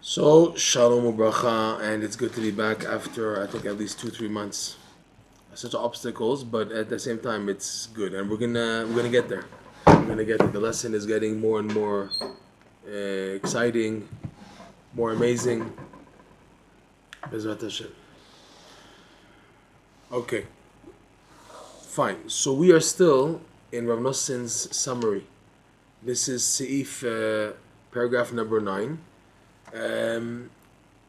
So, Shalom Ubracha, and it's good to be back after, I think, at least 2-3 months. Such obstacles, but at the same time, it's good, and we're gonna get there. We're gonna get there. The lesson is getting more and more exciting, more amazing. Bezrat Hashem. Okay, fine. So we are still in Rav Noson's summary. This is Seif, paragraph number 9.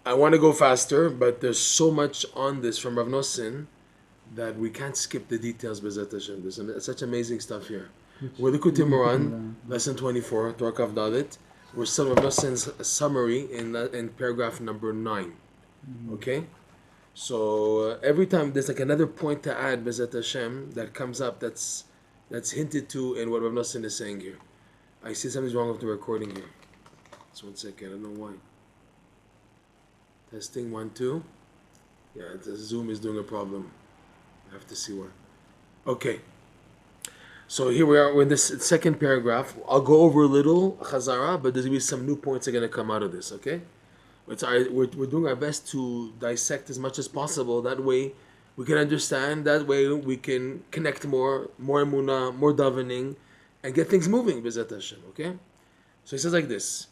I want to go faster, but there's so much on this from Rav Noson that we can't skip the details. Bezrat Hashem. There's such amazing stuff here. We're Likutey Moharan, lesson 24, Torah Kaf Dalet. We're still Rav Noson's summary in paragraph number 9. Okay? So every time there's like another point to add, Bezrat Hashem, that comes up that's hinted to in what Rav Noson is saying here. I see something's wrong with the recording here. Just 1 second, I don't know why. Testing 1, 2. Yeah, the Zoom is doing a problem. I have to see why. Okay. So here we are. We're in this second paragraph. I'll go over a little Chazara, but there's going to be some new points that are going to come out of this, okay? We're doing our best to dissect as much as possible. That way we can understand. That way we can connect more emunah, more davening, and get things moving, B'ezrat Hashem, okay? So he says like this.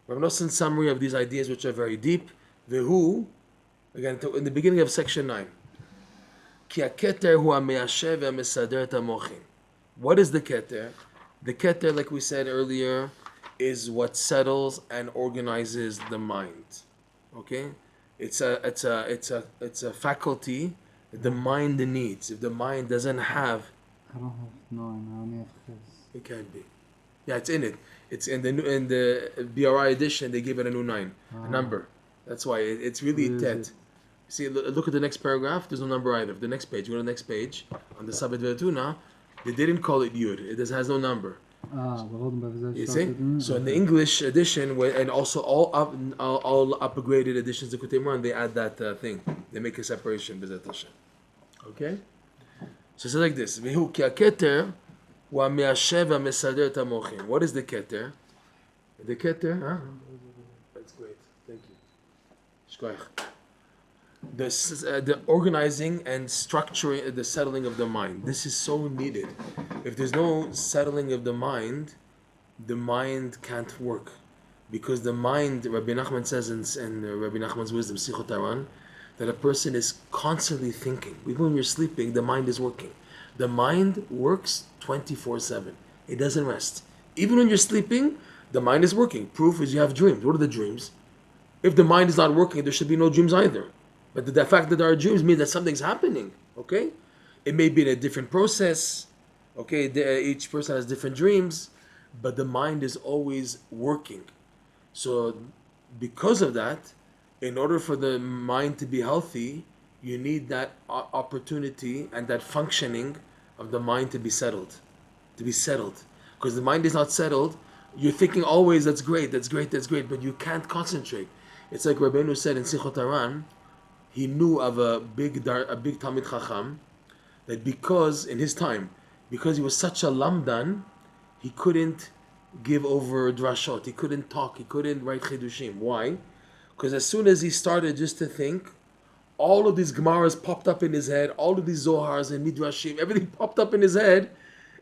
Rav Noson's summary of these ideas, which are very deep. Vehu, again, in the beginning of section 9. Ki ha-keter hu ha-meyashev ha-mesader et ha-mochin. What is the keter? The keter, like we said earlier, is what settles and organizes the mind. Okay? It's a faculty that the mind needs. If the mind doesn't have, I don't have 9, I only have this. it can't be. Yeah, it's in it. It's in the BRI edition. They give it a new 9, a number. That's why it's really tet. See, look at the next paragraph. There's no number either. The next page. Go to the next page. On the Sabbath Ve'atuna, they didn't call it Yud. It has no number. You see? So in the English edition, and also all upgraded editions of Likutey Moharan, they add that thing. They make a separation. Okay? So it's like this. Vehu ki ha-keter hu ha-meyashev ha-mesader et ha-mochin. What is the keter? The keter, huh? That's great. Thank you. The organizing and structuring, the settling of the mind. This is so needed. If there's no settling of the mind can't work. Because the mind, Rabbi Nachman says in Rabbi Nachman's wisdom, Simchat Olam, that a person is constantly thinking. Even when you're sleeping, the mind is working. The mind works 24/7. It doesn't rest. Even when you're sleeping, the mind is working. Proof is you have dreams. What are the dreams? If the mind is not working, there should be no dreams either. But the fact that there are dreams means that something's happening, okay? It may be in a different process, okay? Each person has different dreams, but the mind is always working. So because of that, in order for the mind to be healthy, you need that opportunity and that functioning of the mind to be settled. Because the mind is not settled, you're thinking always, that's great, but you can't concentrate. It's like Rabbeinu said in Simchat Olam, he knew of a big Talmid Chacham that because in his time, because he was such a lamdan, he couldn't give over drashot, he couldn't talk, he couldn't write chidushim. Why? Because as soon as he started just to think, all of these Gemaras popped up in his head, all of these Zohars and Midrashim, everything popped up in his head,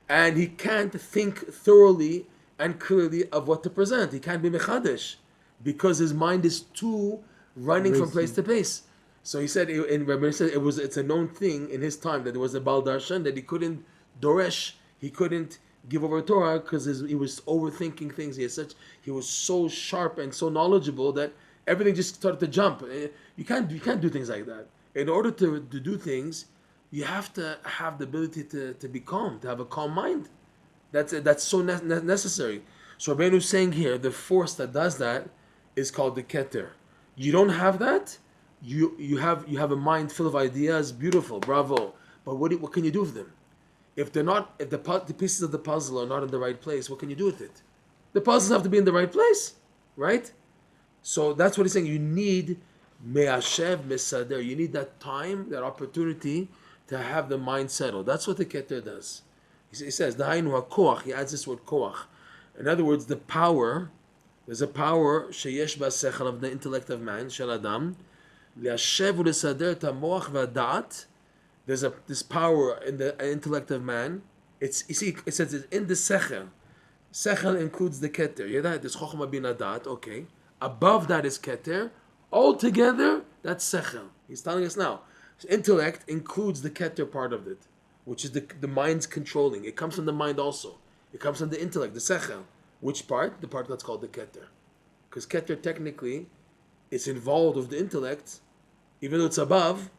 and he can't think thoroughly and clearly of what to present. He can't be mechadesh because his mind is too running from place to place. So he said, it's a known thing in his time that there was a Baal Darshan that he couldn't doresh, he couldn't give over Torah because he was overthinking things. He was so sharp and so knowledgeable that everything just started to jump. You can't do things like that. In order to do things, you have to have the ability to be calm, to have a calm mind. That's so necessary. So Rabbeinu is saying here, the force that does that is called the Keter. You don't have that, you have a mind full of ideas, beautiful, bravo. But what can you do with them? If the pieces of the puzzle are not in the right place, what can you do with it? The puzzles have to be in the right place, right? So that's what he's saying. You need me'ashev mesader. You need that time, that opportunity to have the mind settled. That's what the Keter does. He says, "Dahainu hakoach." He adds this word koach. In other words, the power There's a power sheyesh basechel of the intellect of man, shel adam, liashev ulesader et hamoach v'hada'at. There's this power in the intellect of man. It says it's in the sechel. Sechel includes the keter. Yeah, that is chokhmah bin adat. Okay. Above that is keter. Altogether, that's sechel. He's telling us now. So intellect includes the keter part of it, which is the mind's controlling. It comes from the mind also. It comes from the intellect, the sechel. Which part? The part that's called the keter. Because keter technically is involved with the intellect, even though it's above,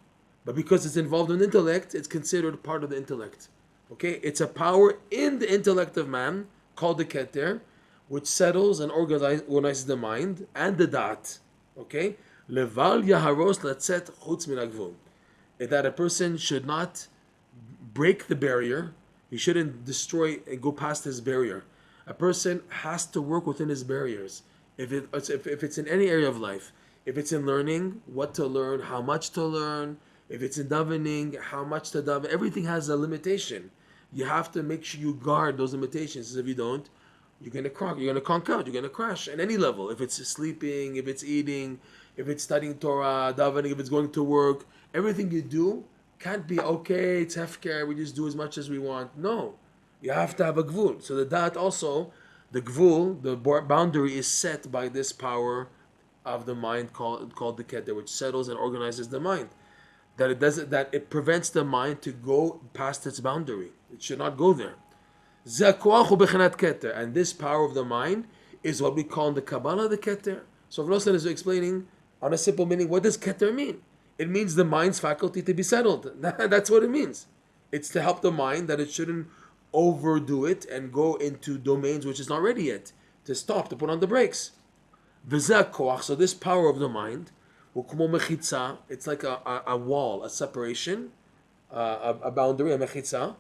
but because it's involved in intellect, it's considered part of the intellect. Okay? It's a power in the intellect of man called the keter, which settles and organizes the mind and the dat. Okay? Leval yaharos latzet chutz min hagvul. That a person should not break the barrier. He shouldn't destroy and go past his barrier. A person has to work within his barriers. If it's in any area of life, if it's in learning, what to learn, how much to learn, if it's in davening, how much to daven, everything has a limitation. You have to make sure you guard those limitations. If you don't, you're gonna conk out, you're gonna crash at any level. If it's sleeping, if it's eating, if it's studying Torah, davening, if it's going to work, everything you do can't be okay, it's hefker, we just do as much as we want. No. You have to have a gvul. So that also, the gvul, the boundary is set by this power of the mind called the keter, which settles and organizes the mind. That it prevents the mind to go past its boundary. It should not go there. And this power of the mind is what we call in the Kabbalah the keter. So Rav Nosson is explaining on a simple meaning, what does keter mean? It means the mind's faculty to be settled. That's what it means. It's to help the mind that it shouldn't overdo it and go into domains which is not ready yet. To stop, to put on the brakes. So this power of the mind, mechitzah, it's like a wall, a separation, a boundary, a mechitzah,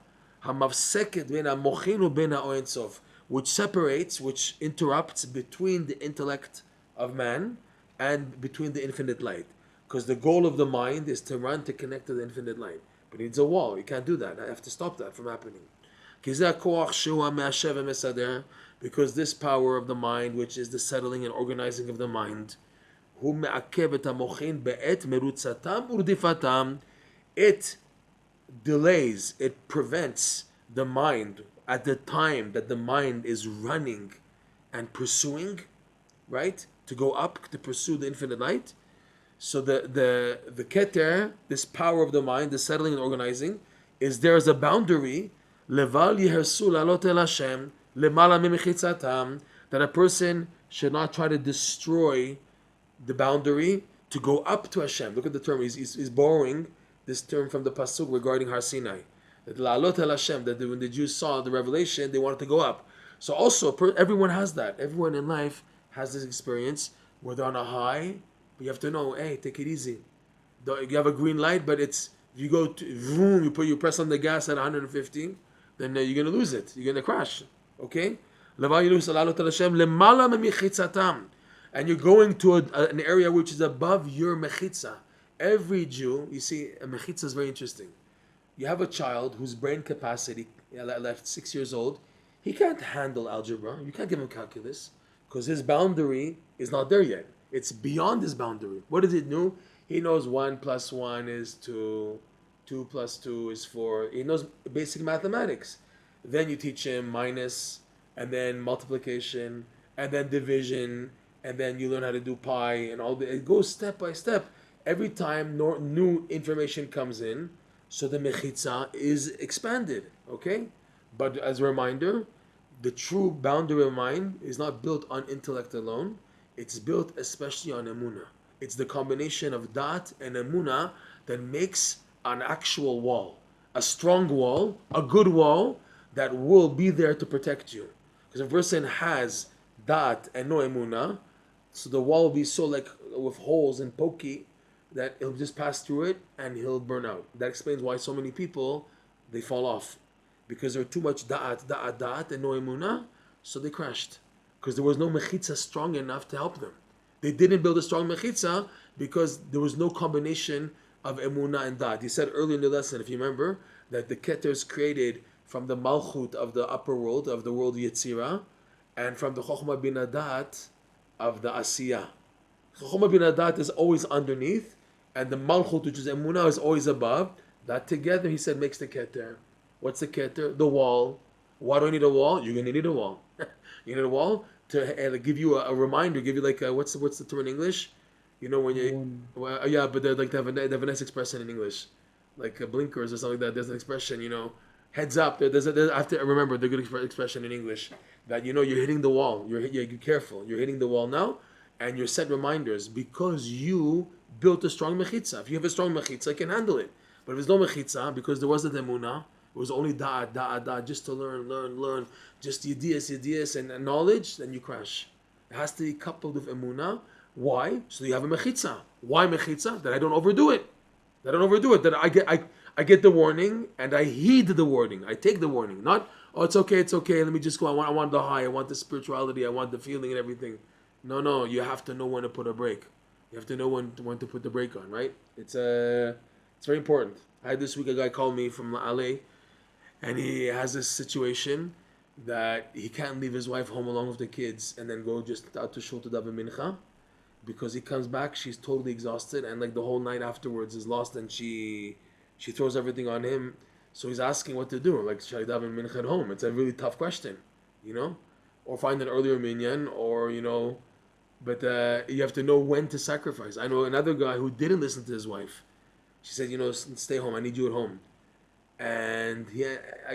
which separates, which interrupts between the intellect of man and between the infinite light. Because the goal of the mind is to run to connect to the infinite light. But it needs a wall. You can't do that. I have to stop that from happening. Because this power of the mind, which is the settling and organizing of the mind, it delays, it prevents the mind at the time that the mind is running and pursuing, right? To go up, to pursue the infinite light. So the keter, this power of the mind, the settling and organizing, is there as a boundary, that a person should not try to destroy the boundary to go up to Hashem. Look at the term, he's borrowing this term from the Pasuk regarding Har Sinai. That la'alot el Hashem, that when the Jews saw the revelation, they wanted to go up. So also, everyone has that. Everyone in life has this experience where they're on a high, but you have to know, hey, take it easy. You have a green light, but it's, if you go to, vroom, you press on the gas at 150, then you're going to lose it. You're going to crash. Okay? And you're going to an area which is above your mechitzah. Every Jew, you see, a mechitzah is very interesting. You have a child whose brain capacity, left 6 years old, he can't handle algebra. You can't give him calculus because his boundary is not there yet. It's beyond his boundary. What does it know? He knows 1 plus 1 is 2, 2 plus 2 is 4. He knows basic mathematics. Then you teach him minus, and then multiplication, and then division, and then you learn how to do pi, and all it goes step by step. Every time new information comes in, so the mechitzah is expanded, okay? But as a reminder, the true boundary of mind is not built on intellect alone. It's built especially on emunah. It's the combination of dat and emunah that makes an actual wall. A strong wall, a good wall, that will be there to protect you. Because if a person has dat and no emunah, so the wall will be so like with holes and pokey that he'll just pass through it and he'll burn out. That explains why so many people, they fall off. Because there are too much da'at and no emunah, so they crashed. Because there was no mechitzah strong enough to help them. They didn't build a strong mechitzah because there was no combination of emunah and da'at. He said earlier in the lesson, if you remember, that the keter is created from the malchut of the upper world, of the world Yetzirah, and from the chokhmah bin da'at of the Asiyah. Chokhmah bin Adat is always underneath, and the Malchut, which is emunah, is always above. That together, he said, makes the Keter. What's the Keter? The wall. Why do I need a wall? You're gonna need a wall. You need a wall to give you a reminder, give you like what's the term in English? You know when you yeah, but they have a nice expression in English, like blinkers or something like that. There's an expression, heads up. There's I have to remember the good expression in English that you're hitting the wall. You're careful. You're hitting the wall now, and you're set reminders because you built a strong mechitzah. If you have a strong mechitzah, you can handle it. But if there's no mechitzah, because there wasn't emunah, it was only da'at, just to learn, just yediyas, and knowledge, then you crash. It has to be coupled with emunah. Why? So you have a mechitzah. Why mechitzah? That I don't overdo it. That I get the warning and I heed the warning. I take the warning. Not, it's okay. Let me just go. I want the high. I want the spirituality. I want the feeling and everything. No. You have to know when to put a break. You have to know when to put the brake on. Right? It's very important. I had this week a guy called me from LA, and he has this situation that he can't leave his wife home along with the kids and then go just out to shul to daven mincha, because he comes back, she's totally exhausted, and like the whole night afterwards is lost, and she throws everything on him. So he's asking what to do. Like, should I daven mincha at home? It's a really tough question, or find an earlier minyan, or but you have to know when to sacrifice. I know another guy who didn't listen to his wife. She said, stay home. I need you at home. And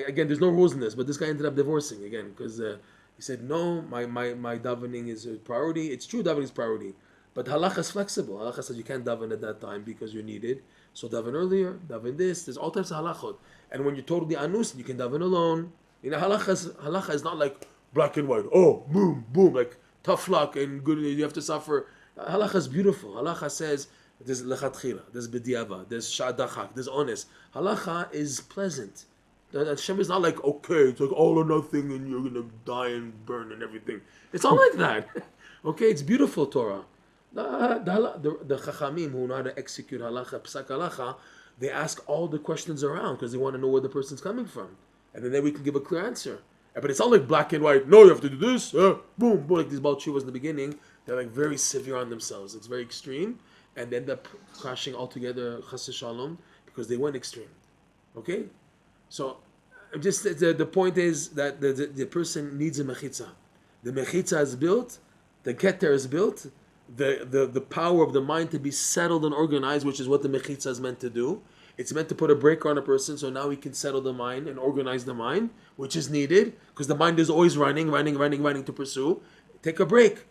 again, there's no rules in this, but this guy ended up divorcing again because he said, no, my davening is a priority. It's true, davening is priority, but halacha is flexible. Halacha says you can't daven at that time because you're needed. So daven earlier, daven this. There's all types of halachot. And when you're totally anus, you can daven alone. Halacha is not like black and white. Oh, boom, boom, like tough luck and good. You have to suffer. Halacha is beautiful. Halacha says, there's lechatchila, there's b'diava, there's sha'adachak, there's honest. Halacha is pleasant. Hashem is not like, okay, it's like all or nothing and you're going to die and burn and everything. It's not like that. Okay, it's beautiful Torah. The chachamim who know how to execute halacha, psak halacha, they ask all the questions around because they want to know where the person's coming from. And then we can give a clear answer. But it's not like black and white. No, you have to do this. Boom, boom. Like these Baal Teshuvos in the beginning, they're like very severe on themselves. It's very extreme. And they end up crashing altogether, chas shalom, because they went extreme. Okay? So, just the point is that the person needs a mechitzah. The mechitzah is built, the keter is built, the power of the mind to be settled and organized, which is what the mechitzah is meant to do. It's meant to put a break on a person, so now he can settle the mind and organize the mind, which is needed, because the mind is always running to pursue. Take a break,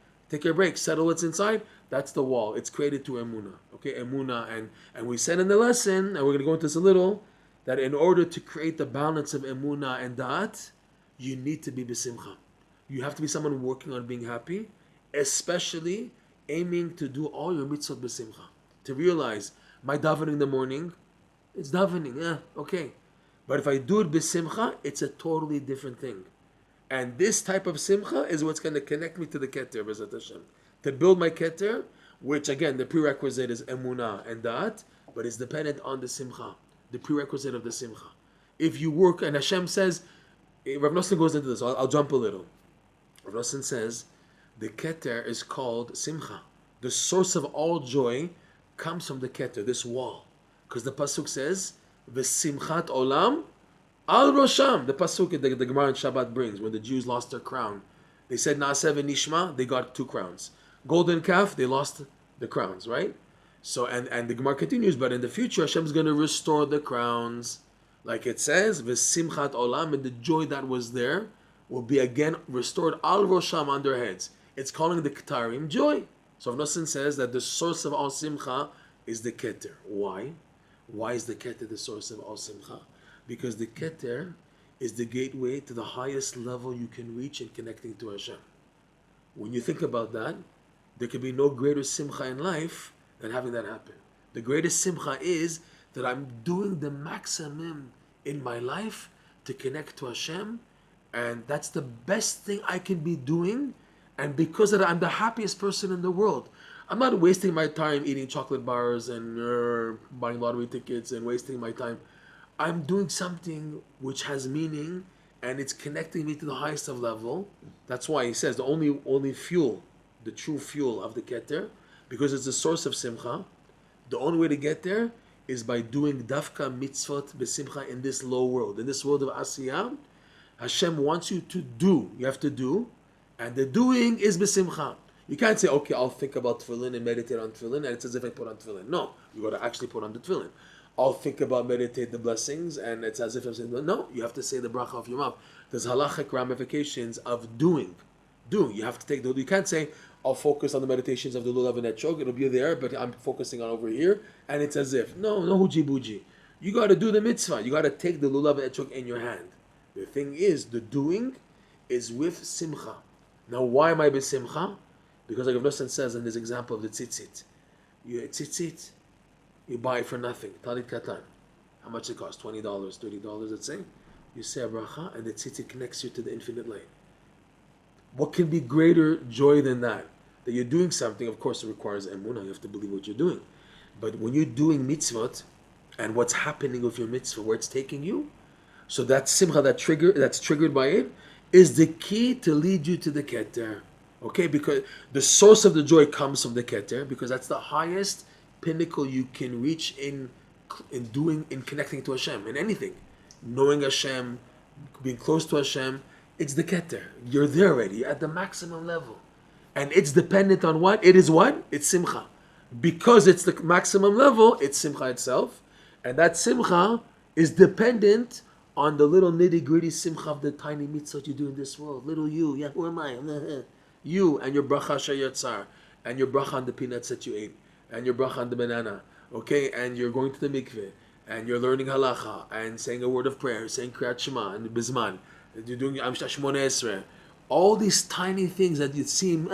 settle what's inside. That's the wall. It's created to emunah. Okay, emunah, and we said in the lesson, and we're going to go into this a little, that in order to create the balance of emunah and da'at, you need to be b'simcha. You have to be someone working on being happy, especially aiming to do all your mitzvot b'simcha. To realize, my davening in the morning, it's davening, okay. But if I do it b'simcha, it's a totally different thing. And this type of simcha is what's going to connect me to the keter, B'ezrat Hashem. To build my keter, which again, the prerequisite is emunah and da'at, but it's dependent on the simcha, the prerequisite of the simcha. If you work, and Hashem says, Rav Nosson goes into this, I'll jump a little. Rav Nosson says, the keter is called simcha. The source of all joy comes from the keter, this wall. Because the pasuk says, Simchat Olam al Rosham. The pasuk the Gemara in Shabbat brings, when the Jews lost their crown. They said, Na'aseh v'nishma, they got 2 crowns. Golden calf, they lost the crowns, right? So, and the Gemara continues, but in the future, Hashem's going to restore the crowns. Like it says, V'simchat Olam, and the joy that was there will be again restored al Rosham, on their heads. It's calling the Ketarim joy. So Rav Nosson says that the source of all simcha is the Keter. Why? Why is the Keter the source of all simcha? Because the Keter is the gateway to the highest level you can reach in connecting to Hashem. When you think about that, there can be no greater simcha in life than having that happen. The greatest simcha is that I'm doing the maximum in my life to connect to Hashem, and that's the best thing I can be doing, and because of that, I'm the happiest person in the world. I'm not wasting my time eating chocolate bars and buying lottery tickets and wasting my time. I'm doing something which has meaning, and it's connecting me to the highest of level. That's why he says the only fuel the true fuel of the Keter, because it's the source of Simcha. The only way to get there is by doing dafka mitzvot besimcha in this low world. In this world of Asiyah, Hashem wants you to do. You have to do, and the doing is besimcha. You can't say, okay, I'll think about tefillin and meditate on tefillin, and it's as if I put on tefillin. No, you got to actually put on the tefillin. I'll think about meditate the blessings, and it's as if I'm saying, no, you have to say the bracha of your mouth. There's halachic ramifications of doing. You have to take the. You can't say, I'll focus on the meditations of the lulav and etrog. It'll be there, but I'm focusing on over here, and it's as if. No huji buji. You got to do the mitzvah. You got to take the lulav and etrog in your hand. The thing is, the doing is with simcha. Now, why am I with simcha? Because like Rav Nosson says in this example of the tzitzit, you buy it for nothing. Talit katan. How much it costs? $20, $30, let's say. You say a bracha, and the tzitzit connects you to the infinite light. What can be greater joy than that? That you're doing something, of course it requires emunah, you have to believe what you're doing. But when you're doing mitzvot, and what's happening with your mitzvah, where it's taking you, so that simcha, that's triggered by it, is the key to lead you to the Keter. Okay, because the source of the joy comes from the Keter, because that's the highest pinnacle you can reach in connecting to Hashem, in anything. Knowing Hashem, being close to Hashem, it's the Keter. You're there already, you're at the maximum level. And it's dependent on what? It is what? It's Simcha. Because it's the maximum level, it's Simcha itself. And that Simcha is dependent on the little nitty-gritty Simcha of the tiny mitzvot you do in this world. Little you, yeah, who am I? You and your bracha shayatzar, and your bracha on the peanuts that you ate, and your bracha on the banana, okay? And you're going to the mikveh, and you're learning halacha, and saying a word of prayer, saying kriyat shema, and bizman. You're doing Amshah Shmoneh Esrei. All these tiny things that you seem,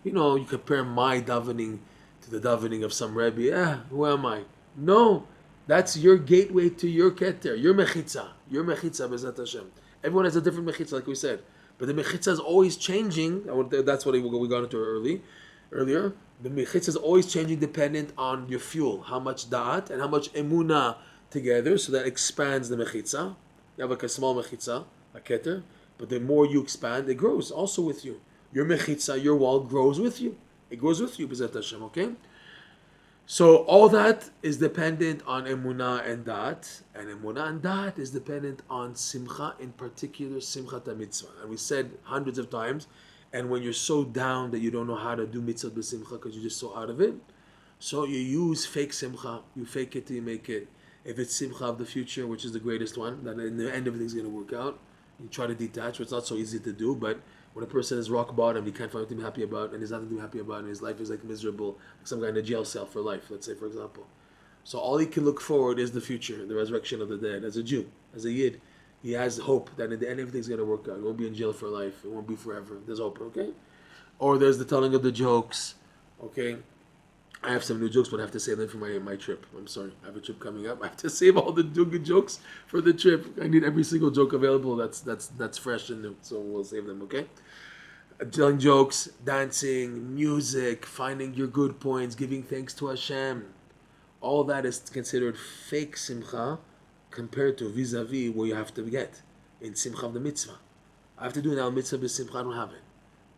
you compare my davening to the davening of some Rebbe. Who am I? No, that's your gateway to your Keter, your mechitzah. Your mechitzah, B'ezrat Hashem. Everyone has a different mechitzah, like we said. But the mechitzah is always changing. That's what we got into earlier. The mechitzah is always changing dependent on your fuel. How much da'at and how much emunah together. So that expands the mechitzah. You have like a small mechitzah, a Keter, but the more you expand, it grows also with you. Your mechitzah, your wall grows with you. It grows with you, B'ezrat Hashem, okay? So all that is dependent on emunah and dat, and emunah and dat is dependent on simcha, in particular simchat mitzvah. And we said hundreds of times, and when you're so down that you don't know how to do mitzvah b'simcha because you're just so out of it, so you use fake simcha, you fake it till you make it. If it's simcha of the future, which is the greatest one, then in the end everything's going to work out. You try to detach, it's not so easy to do, but when a person is rock bottom, he can't find anything to be happy about, and there's nothing to be happy about, and his life is like miserable, like some guy in a jail cell for life, let's say, for example. So all he can look forward is the future, the resurrection of the dead. As a Jew, as a Yid, he has hope that in the end everything's going to work out. He won't be in jail for life. It won't be forever. There's hope, okay? Or there's the telling of the jokes, okay? I have some new jokes, but I have to save them for my trip. I'm sorry. I have a trip coming up. I have to save all the good jokes for the trip. I need every single joke available that's fresh and new. So we'll save them, okay? Telling jokes, dancing, music, finding your good points, giving thanks to Hashem. All that is considered fake simcha compared to vis-a-vis where you have to get in simcha of the mitzvah. I have to do now mitzvah b'simcha. I don't have it.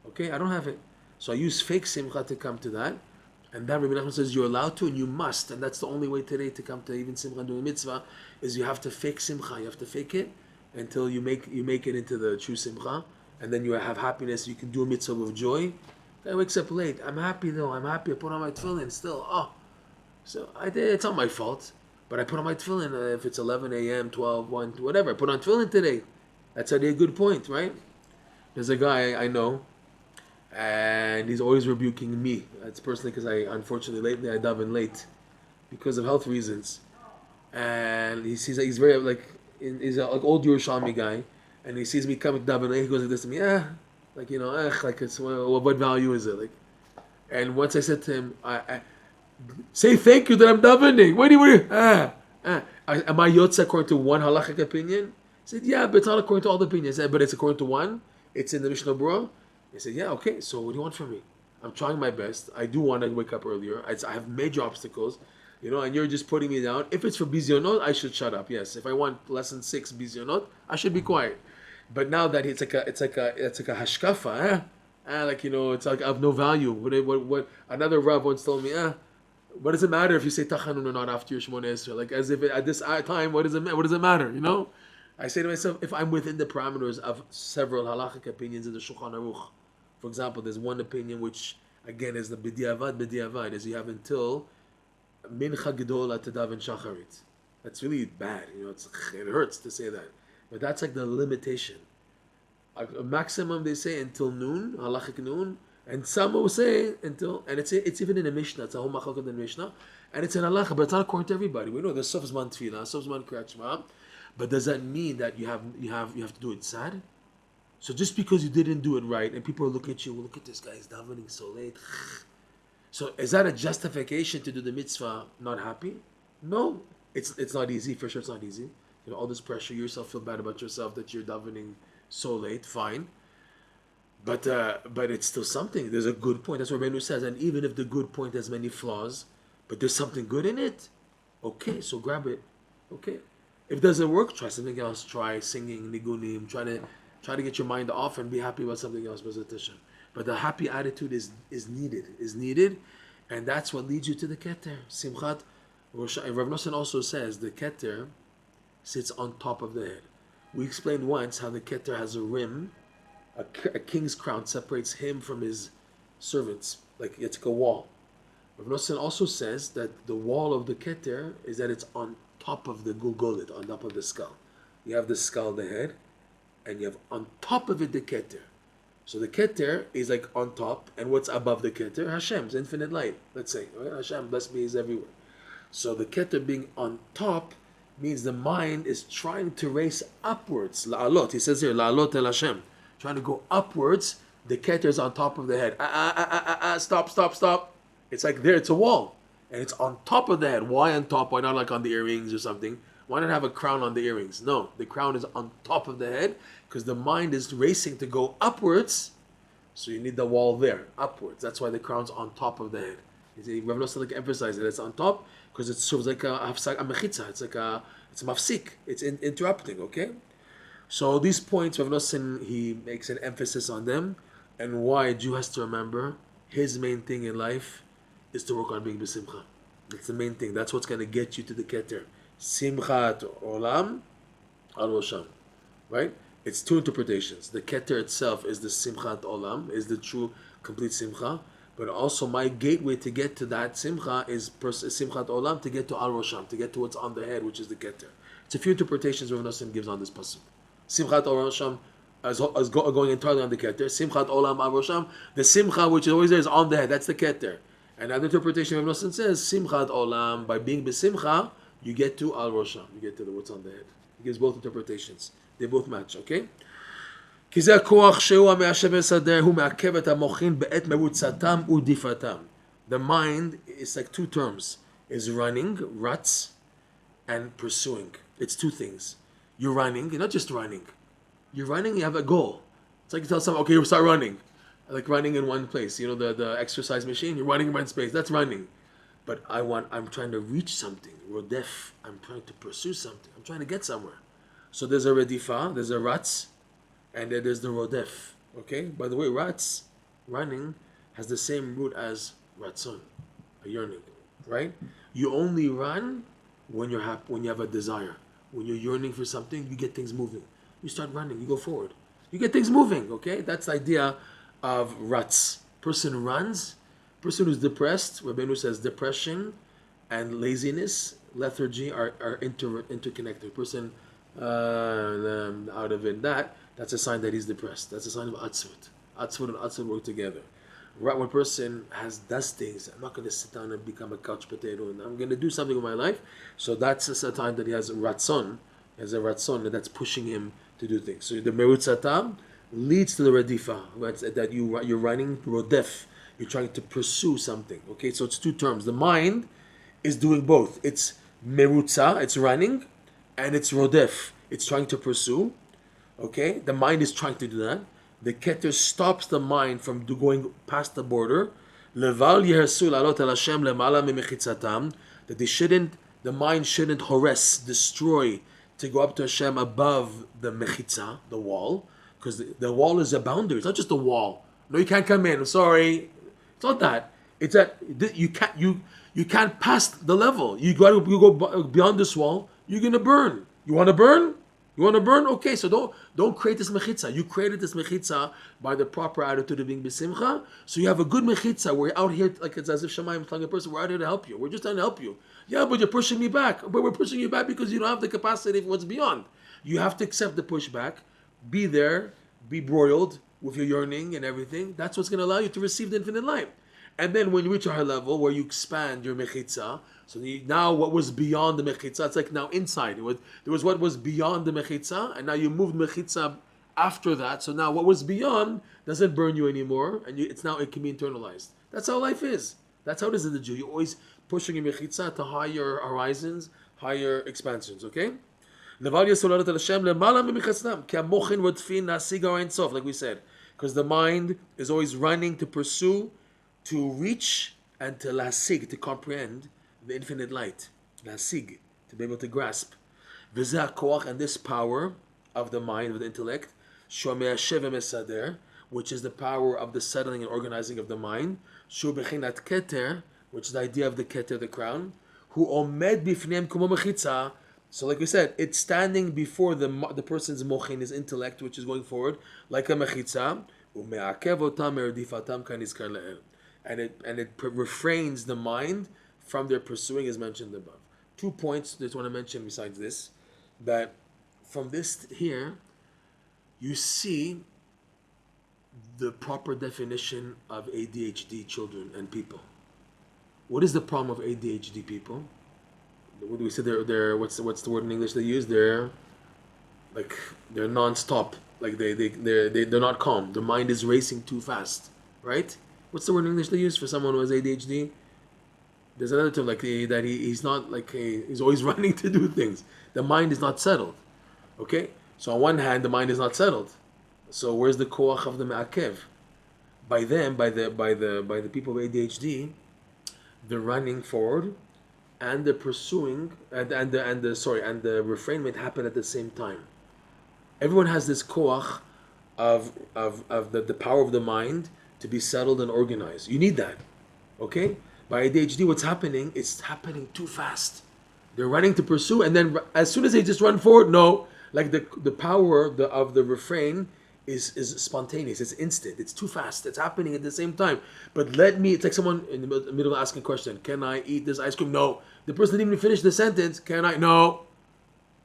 Okay? I don't have it. So I use fake simcha to come to that. And then Rabbi Nachman says you're allowed to and you must. And that's the only way today to come to even simcha doing mitzvah is you have to fake simcha. You have to fake it until you make it into the true simcha. And then you have happiness. You can do a mitzvah with joy. Guy wakes up late. I'm happy though. I'm happy. I put on my tefillin still. So I did. It's not my fault. But I put on my tefillin if it's 11 a.m., 12, 1, whatever. I put on tefillin today. That's already a good point, right? There's a guy I know, and he's always rebuking me. That's personally because unfortunately, lately I daven late because of health reasons. And he sees that he's very he's like old Yerushalmi guy, and he sees me coming daven late. He goes like this to me, it's what value is it? And once I said to him, I say thank you that I'm davening. What do you? Am I yotze according to one halachic opinion? He said, yeah, but it's not according to all the opinions. I said, but it's according to one. It's in the Mishnah Berurah. He said, yeah, okay, so what do you want from me? I'm trying my best. I do want to wake up earlier. I have major obstacles, and you're just putting me down. If it's for bizyonot, I should shut up. Yes, if I want lesson 6 bizyonot, I should be quiet. But now that it's like a hashkafa, It's like I have no value. What another Rav once told me, what does it matter if you say tachanun or not after your Shemona Esrei? Like as if at this time, what does it matter? I say to myself, if I'm within the parameters of several halachic opinions in the Shulchan Aruch, for example, there's one opinion which again is the b'diavad, is you have until mincha gedola to daven shacharit. That's really bad. It hurts to say that, but that's like the limitation. A maximum they say until noon, halachic noon, and some will say until, and it's even in the Mishnah. It's a whole machlokes in the Mishnah, and it's in halacha, but it's not according to everybody. We know there's sof zman tefillah, sof zman kriyat shema, but does that mean that you have to do it sad? So just because you didn't do it right, and people are looking at you, well, look at this guy, he's davening so late. So is that a justification to do the mitzvah not happy? No, it's not easy. For sure, it's not easy. All this pressure, you yourself feel bad about yourself that you're davening so late. Fine, but it's still something. There's a good point. That's what Rabbeinu says. And even if the good point has many flaws, but there's something good in it, okay, so grab it. Okay, if it doesn't work, try something else. Try singing nigunim. Try to get your mind off and be happy about something else. But the happy attitude is needed, and that's what leads you to the Keter. Simchat. Rav Nosson also says the Keter sits on top of the head. We explained once how the Keter has a rim, a king's crown separates him from his servants, like it's like a wall. Rav Nosson also says that the wall of the Keter is that it's on top of the Gulgolit, on top of the skull. You have the skull, the head, and you have on top of it the Keter. So the Keter is like on top, and what's above the Keter? Hashem's infinite light, let's say. Right? Hashem, blessed be, is everywhere. So the Keter being on top means the mind is trying to race upwards. La'alot, he says here, La'alot el Hashem. Trying to go upwards, the Keter is on top of the head. Stop. It's like there, it's a wall. And it's on top of the head. Why on top? Why not like on the earrings or something? Why not have a crown on the earrings? No, the crown is on top of the head because the mind is racing to go upwards. So you need the wall there, upwards. That's why the crown's on top of the head. Rav Nosson emphasized that it's on top because it serves like a mechitzah. It's a mafsik. It's interrupting. Okay. So these points, Rav Nosson, he makes an emphasis on them, and why a Jew has to remember his main thing in life is to work on being b'simcha. That's the main thing. That's what's going to get you to the Keter. Simchat Olam al Rosham, right? It's two interpretations. The Keter itself is the Simchat Olam, is the true complete Simcha, but also my gateway to get to that Simcha is Simchat Olam, to get to al Rosham, to get to what's on the head, which is the Keter. It's a few interpretations Rav Nosson gives on this pasuk. Simchat Rosham is going entirely on the Keter. Simchat Olam al Rosham, the Simcha which is always there is on the head. That's the Keter. Another interpretation Rav Nosson says Simchat Olam, by being b'simcha, you get to al Rosham. You get to what's on the head. He gives both interpretations. They both match. Okay. כי זה הכוח שהוא המעשב מסדר, הוא מעכב את המוחין בעת מרוצתם ורדיפתם. The mind is like two terms. Is running, ruts, and pursuing. It's two things. You're running, you're not just running. You're running, you have a goal. It's like you tell someone, okay, you start running. Like running in one place. The exercise machine, you're running in one space. That's running. But I'm trying to reach something. Rodef, I'm trying to pursue something. I'm trying to get somewhere. So there's a redifa, there's a rats, and then there's the rodef. Okay? By the way, rats, running, has the same root as ratzon, a yearning. Right? You only run when you're happy, when you have a desire. When you're yearning for something, you get things moving. You start running, you go forward. You get things moving, okay? That's the idea of rats. Person runs, person who's depressed, Rabbeinu says depression and laziness, lethargy are interconnected. Person out of it, that's a sign that he's depressed. That's a sign of atzvut. Atzvut and atzvut work together. Right, when a person does things, I'm not going to sit down and become a couch potato, and I'm going to do something with my life. So that's a time that he has a ratzon, and that's pushing him to do things. So the merutzatam leads to the redifa, right? That you're running rodef, you're trying to pursue something. Okay, so it's two terms. The mind is doing both. It's merutza, it's running, and it's rodef, it's trying to pursue. Okay, the mind is trying to do that. The Keter stops the mind from going past the border. Leval yehersu lalot el Hashem lemala memechitzatam. That the mind shouldn't harass, destroy, to go up to Hashem above the mechitzah, the wall, because the wall is a boundary. It's not just a wall. No, you can't come in. I'm sorry. It's not that. It's that you can't pass the level. You go beyond this wall. You're gonna burn. You want to burn? You want to burn? Okay, so don't create this mechitzah. You created this mechitzah by the proper attitude of being besimcha. So you have a good mechitzah. We're out here like it's as if Shemayim is telling a person, we're out here to help you. We're just trying to help you. Yeah, but you're pushing me back. But we're pushing you back because you don't have the capacity for what's beyond. You have to accept the pushback. Be there. Be broiled with your yearning and everything. That's what's going to allow you to receive the infinite life. And then when you reach a higher level where you expand your mechitzah, so now what was beyond the mechitzah, it's like now inside. There was what was beyond the mechitzah, and now you moved mechitzah after that. So now what was beyond doesn't burn you anymore, and it can be internalized. That's how life is. That's how it is in the Jew. You're always pushing your mechitzah to higher horizons, higher expansions. Okay. Like we said, because the mind is always running to pursue, to reach, and to lasig, to comprehend the infinite light. Lasig, to be able to grasp. And this power of the mind, of the intellect, which is the power of the settling and organizing of the mind. Keter, which is the idea of the Keter, the crown. So like we said, it's standing before the person's mochin, his intellect, which is going forward, like a mechitzah, and it refrains the mind from their pursuing, as mentioned above. 2 points I just want to mention besides this, that from this here, you see the proper definition of ADHD children and people. What is the problem of ADHD people? What do we say? They're what's the word in English they use? They're non-stop. Like they're not calm. The mind is racing too fast, right? What's the word in English they use for someone who has ADHD? There's another term he's not he's always running to do things. The mind is not settled. Okay, so on one hand the mind is not settled. So where's the koach of the me'akev? By the people of ADHD, they're running forward, and the pursuing and the refrainment happen at the same time. Everyone has this koach of the power of the mind to be settled and organized. You need that, okay? By ADHD, what's happening? It's happening too fast. They're running to pursue, and then as soon as they just run forward, no, like the power of the refrain is spontaneous. It's instant. It's too fast. It's happening at the same time. But it's like someone in the middle of asking a question. Can I eat this ice cream? No. The person didn't even finish the sentence. Can I? No.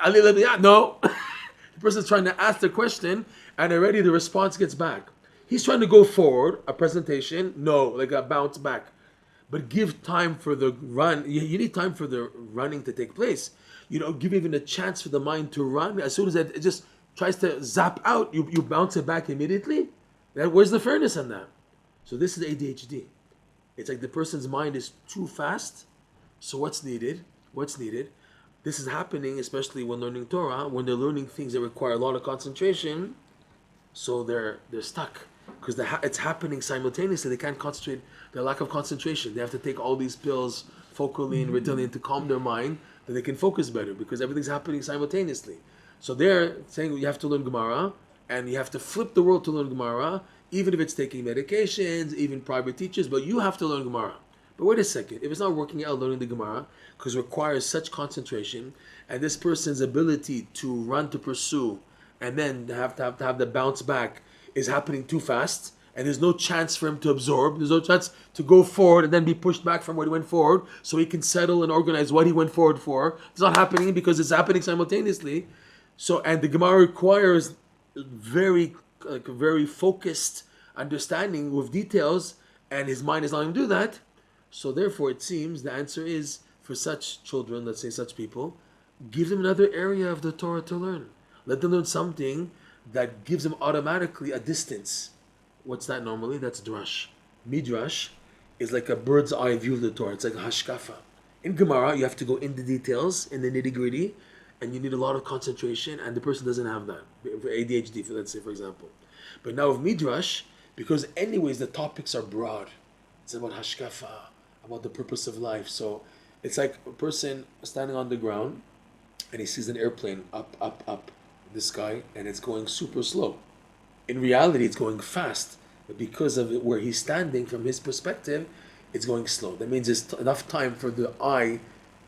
No. The person's trying to ask the question, and already the response gets back. He's trying to go forward, a presentation. No, like a bounce back. But give time for the run. You need time for the running to take place. Give even a chance for the mind to run. As soon as it just tries to zap out, you bounce it back immediately. Where's the fairness in that? So this is ADHD. It's like the person's mind is too fast. So what's needed? This is happening especially when learning Torah, when they're learning things that require a lot of concentration. So they're stuck because it's happening simultaneously. They can't concentrate. Their lack of concentration. They have to take all these pills, Focalin, Ritalin, to calm their mind, that they can focus better because everything's happening simultaneously. So they're saying you have to learn Gemara, and you have to flip the world to learn Gemara, even if it's taking medications, even private teachers, but you have to learn Gemara. But wait a second, if it's not working out learning the Gemara, because it requires such concentration, and this person's ability to run to pursue, and then have the bounce back is happening too fast, and there's no chance for him to absorb, there's no chance to go forward and then be pushed back from what he went forward, so he can settle and organize what he went forward for. It's not happening because it's happening simultaneously. So, and the Gemara requires very focused understanding with details, and his mind is not going to do that. So therefore, it seems the answer is, for such children, let's say such people, give them another area of the Torah to learn. Let them learn something that gives them automatically a distance. What's that normally? That's Drash. Midrash is like a bird's eye view of the Torah. It's like a hashkafa. In Gemara, you have to go in the details, in the nitty-gritty, and you need a lot of concentration, and the person doesn't have that. For ADHD, let's say, for example. But now with Midrash, because anyways the topics are broad. It's about hashkafa, about the purpose of life. So it's like a person standing on the ground, and he sees an airplane up the sky, and it's going super slow. In reality, it's going fast, But because of where he's standing from his perspective, it's going slow. That means there's enough time for the eye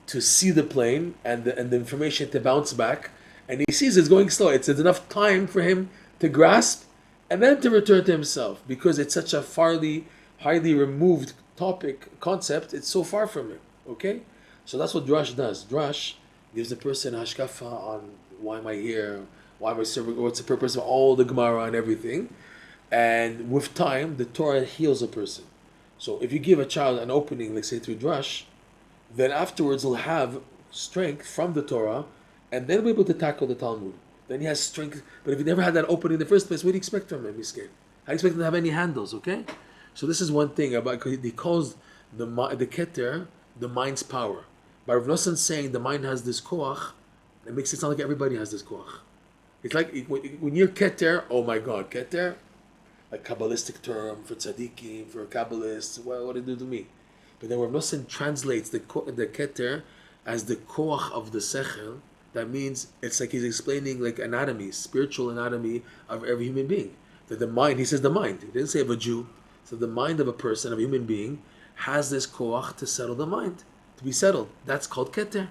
to see the plane and the information to bounce back. And he sees it's going slow. It's enough time for him to grasp and then to return to himself. Because it's such a highly removed concept, it's so far from him. Okay? So that's what Drush does. Drush gives the person hashkafa on why am I here, why am I serving, what's the purpose of all the Gemara and everything. And with time, the Torah heals a person. So if you give a child an opening, let's say through Drush, then afterwards he'll have strength from the Torah, and then he'll be able to tackle the Talmud. Then he has strength. But if he never had that opening in the first place, what do you expect from him? He's scared. I expect him to have any handles, okay? So this is one thing about, he calls the Keter the mind's power. By Rav Nosson saying the mind has this koach, it makes it sound like everybody has this koach. It's like when you're Keter, oh my God, Keter, a Kabbalistic term for tzaddikim, for Kabbalists, well, what did it do to me? But then Rav Nosson translates the Keter as the koach of the sechel. That means it's like he's explaining like anatomy, spiritual anatomy of every human being. That the mind, he says the mind, he didn't say of a Jew. So the mind of a person, of a human being, has this koach to settle the mind, to be settled. That's called Keter.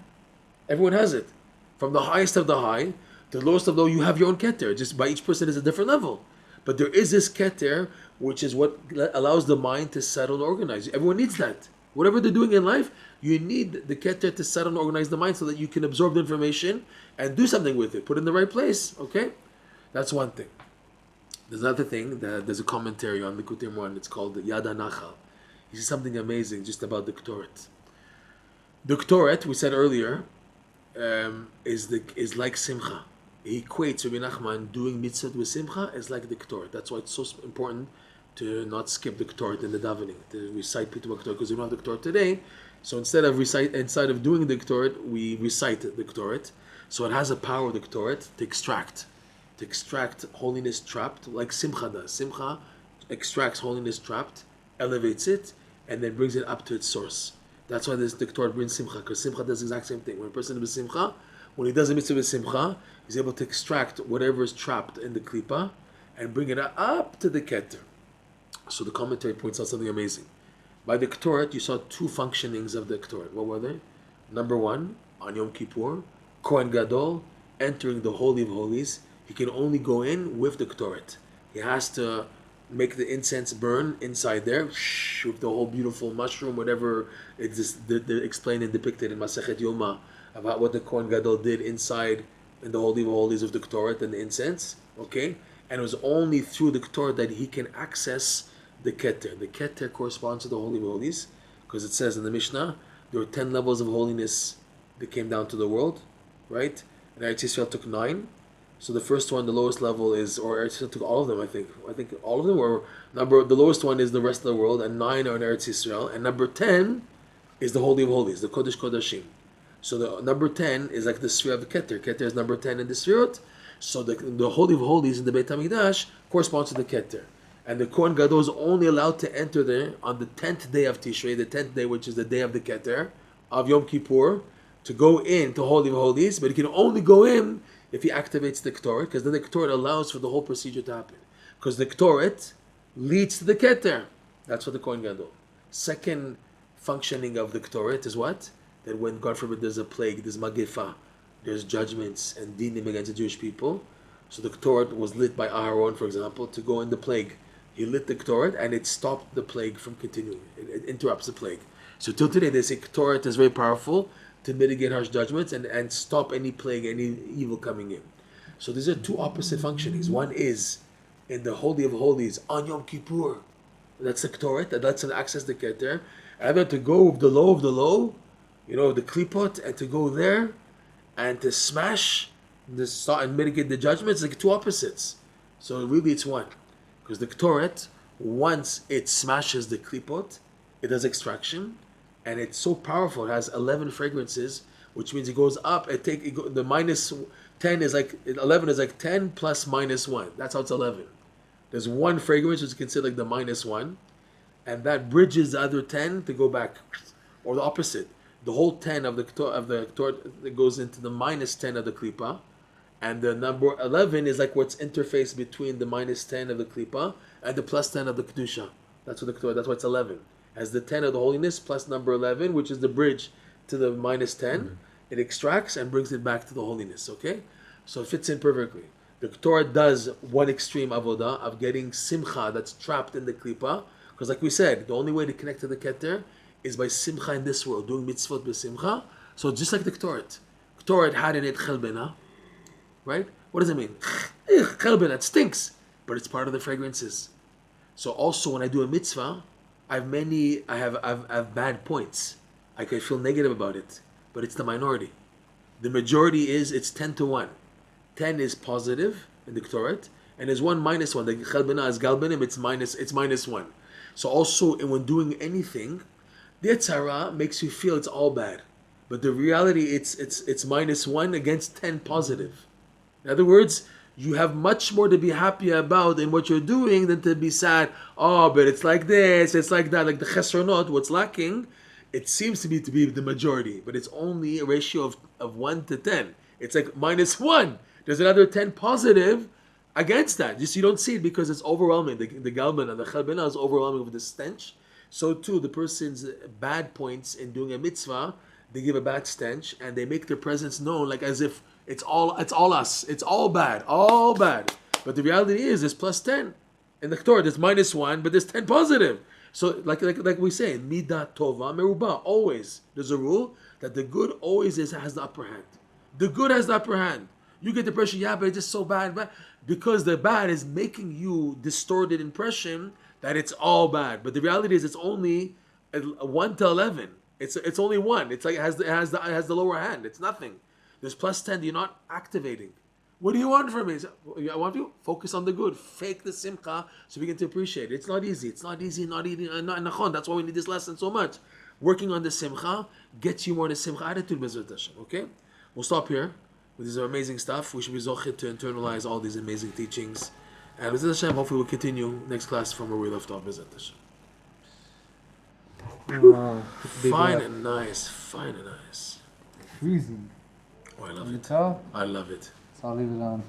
Everyone has it. From the highest of the high to the lowest of low, you have your own Keter. Just by each person is a different level. But there is this Keter, which is what allows the mind to settle and organize. Everyone needs that. Whatever they're doing in life, you need the Keter to settle and organize the mind so that you can absorb the information and do something with it. Put it in the right place. Okay? That's one thing. There's another thing, there's a commentary on Likutey Moharan. It's called Yad HaNachal. He says something amazing just about the Ktoret. The Ktoret, we said earlier, is like Simcha. He equates Rabbi Nachman doing mitzvot with Simcha as like the Ktoret. That's why it's so important to not skip the Ktoret in the davening, to recite Pitum HaKtoret, because we don't have the Ktoret today. So instead of doing the Ktoret, we recite the Ktoret. So it has a power of the Ktoret to extract holiness trapped, like Simcha does. Simcha extracts holiness trapped, elevates it, and then brings it up to its source. That's why the Torah brings Simcha, because Simcha does the exact same thing. When a person does Simcha, when he does a mitzvah with Simcha, he's able to extract whatever is trapped in the klipa and bring it up to the Keter. So the commentary points out something amazing. By the Ktoret, you saw two functionings of the Ktoret. What were they? Number one, on Yom Kippur, Kohen Gadol entering the Holy of Holies. He can only go in with the Ktoret. He has to make the incense burn inside there with the whole beautiful mushroom, whatever it's explained and depicted in Masechet Yoma about what the Kohen Gadol did inside in the Holy of Holies of the Ktoret and the incense. Okay? And it was only through the Ktoret that he can access the Keter. The Keter corresponds to the Holy of Holies, because it says in the Mishnah, there were 10 levels of holiness that came down to the world, right? And Eretz Yisrael took 9. So the first one, the lowest level is, or Eretz Yisrael took all of them, I think all of them were, the lowest one is the rest of the world, and 9 are in Eretz Yisrael, and number 10 is the Holy of Holies, the Kodesh Kodashim. So the number 10 is like the sphere of the Keter. Keter is number 10 in the Sfirot. So the Holy of Holies in the Beit HaMikdash corresponds to the Keter. And the Kohen Gadol is only allowed to enter there on the 10th day of Tishrei, the 10th day, which is the day of the Keter, of Yom Kippur, to go in to Holy of Holies, but he can only go in if he activates the Ktoret, because then the Ktoret allows for the whole procedure to happen. Because the Ktoret leads to the Keter. That's what the Kohen Gadol. Second functioning of the Ktoret is what? That when, God forbid, there's a plague, there's Magefa, there's judgments and dinim against the Jewish people. So the Ktoret was lit by Aharon, for example, to go in the plague. He lit the Ktoret and it stopped the plague from continuing. It interrupts the plague. So till today they say Ktoret is very powerful to mitigate harsh judgments and stop any plague, any evil coming in. So these are two opposite functionings. One is in the Holy of Holies on Yom Kippur. That's the Ktoret, that lets them access the Keter. And then to go with the low, the klipot, and to go there and to smash and mitigate the judgments, like two opposites. So really it's one. Because the Ktoret, once it smashes the klipot, it does extraction, and it's so powerful. It has 11 fragrances, which means it goes up. The minus 10 is like 11 is like 10 plus minus 1. That's how it's 11. There's one fragrance which is considered like the minus 1, and that bridges the other 10 to go back, or the opposite. The whole 10 of the Ktoret goes into the minus 10 of the klipa. And the number 11 is like what's interfaced between the minus 10 of the klipa and the plus 10 of the kedusha. That's why it's 11. As the 10 of the holiness plus number 11, which is the bridge to the minus 10, it extracts and brings it back to the holiness. Okay, so it fits in perfectly. The Torah does one extreme avodah of getting simcha that's trapped in the klipa, because like we said, the only way to connect to the Keter is by simcha in this world, doing mitzvot by simcha. So just like the Keter had in it chelbena, right? What does it mean? Chelbena, it stinks, but it's part of the fragrances. So also when I do a mitzvah, I have bad points. I can feel negative about it, but it's the minority. The majority is it's 10-1. 10 is positive in the Keter, and there's 1 minus 1. The chelbena is galbenim, it's minus 1. So also when doing anything, the Yetzirah makes you feel it's all bad, but the reality it's minus 1 against 10 positive. In other words, you have much more to be happy about in what you're doing than to be sad. Oh, but it's like this, it's like that. Like the chesronot, what's lacking, it seems to be the majority, but it's only a ratio of 1 to 10. It's like minus 1. There's another 10 positive against that. You don't see it because it's overwhelming. The galban and the chelbena is overwhelming with the stench. So too, the person's bad points in doing a mitzvah, they give a bad stench and they make their presence known like as if it's all us. It's all bad. But the reality is there's plus 10. In the Torah there's minus 1, but there's 10 positive. So like we say, midah tova meruba, always. There's a rule that the good always has the upper hand. The good has the upper hand. You get the impression, yeah, but it's just so bad. Because the bad is making you distorted impression that it's all bad. But the reality is it's only 1 to 11. It's only 1. It's like it has the lower hand. It's nothing. There's plus 10 that you're not activating. What do you want from me? I want you to focus on the good. Fake the simcha so we get to appreciate it. It's not easy. Not nachon. That's why we need this lesson so much. Working on the simcha gets you more the simcha attitude, Bezrat Hashem. Okay? We'll stop here. With this amazing stuff. We should be zochit to internalize all these amazing teachings. And Bezrat Hashem, hopefully we'll continue next class from where we left off. Bezrat Hashem. Wow. Fine and nice. Freezing. Oh, I love it. Tell? I love it. So I'll leave it on.